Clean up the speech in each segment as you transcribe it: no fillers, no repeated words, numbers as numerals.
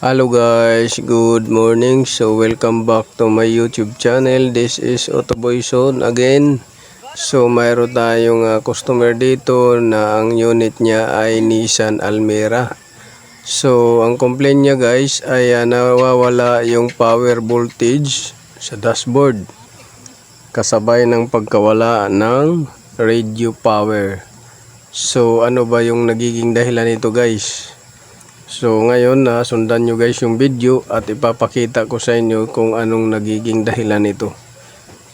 Hello guys, good morning. So welcome back to my YouTube channel. This is Otoboy Zone again. So mayroon tayong customer dito na ang unit niya ay Nissan Almera. So ang complaint niya guys ay nawawala yung power voltage sa dashboard kasabay ng pagkawala ng radio power. So ano ba yung nagiging dahilan nito guys? So ngayon sundan nyo guys yung video at ipapakita ko sa inyo kung anong nagiging dahilan nito.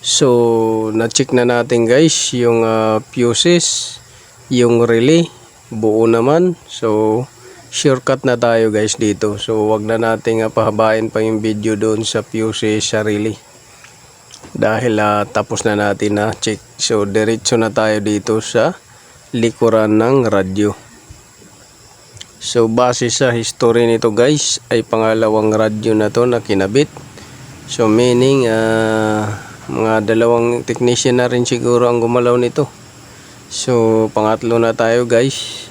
So na-check na natin guys yung fuses, yung relay, buo naman. So shortcut na tayo guys dito. So wag na nating pahabain pa yung video doon sa fuses, sa relay. Dahil tapos na natin na check. So diretso na tayo dito sa likuran ng radyo. So base sa history nito guys ay pangalawang radyo na to na kinabit. So meaning mga dalawang technician na rin siguro ang gumalaw nito. So pangatlo na tayo guys.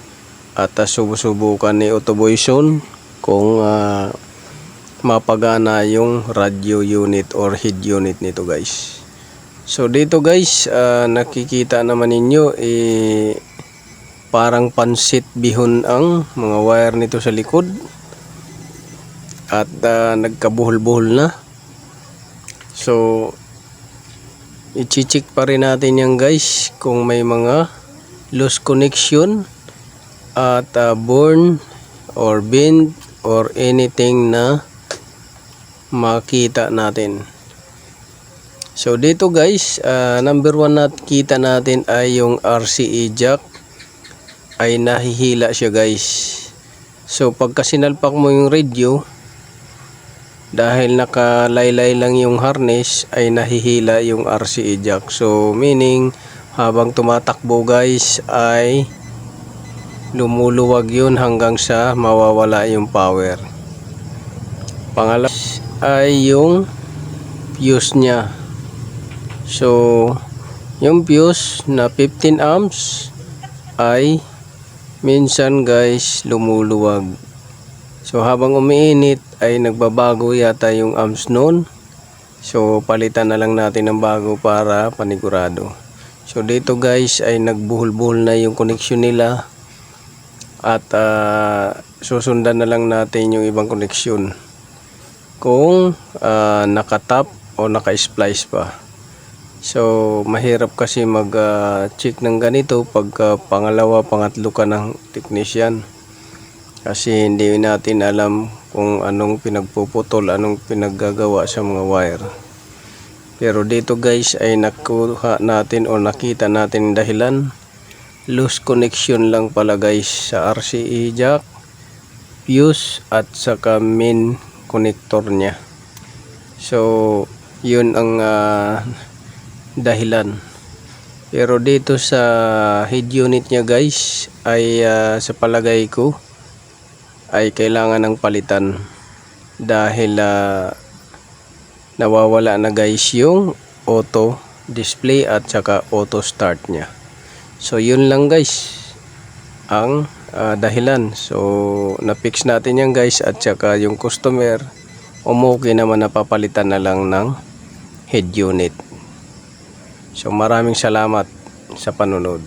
At subukan ni Otoboy Zone kung mapagana yung radio unit or head unit nito guys. So dito guys nakikita naman ninyo parang pansit bihon ang mga wire nito sa likod at nagkabuhol-buhol na. So i-check pa rin natin yan guys kung may mga loose connection at burn or bend or anything na makita natin. So dito guys number 1 na kita natin ay yung RCA jack ay nahihila siya guys. So pagka sinalpak mo yung radio dahil nakalaylay lang yung harness ay nahihila yung RCA jack. So meaning habang tumatakbo guys ay lumuluwag yun hanggang sa mawawala yung power. Pangalawa ay yung fuse nya. So yung fuse na 15 amps ay minsan guys lumuluwag. So habang umiinit ay nagbabago yata yung amps noon. So palitan na lang natin ng bago para panigurado. So dito guys ay nagbuhol-buhol na yung connection nila. At susundan na lang natin yung ibang connection kung nakatap o naka-splice pa. So mahirap kasi mag-check ng ganito pag pangalawa, pangatlo ka ng technician. Kasi hindi natin alam kung anong pinagpuputol, anong pinaggagawa sa mga wire. Pero dito guys ay nakuha natin o nakita natin dahilan. Loose connection lang pala guys sa RCA jack, fuse at saka main connector nya. So yun ang dahilan. Pero dito sa head unit nya guys ay sa palagay ko ay kailangan ng palitan dahil nawawala na guys yung auto display at saka auto start nya. So yun lang guys ang dahilan. So na-fix natin yan guys at saka yung customer umuwi naman, napapalitan na lang ng head unit. So maraming salamat sa panonood.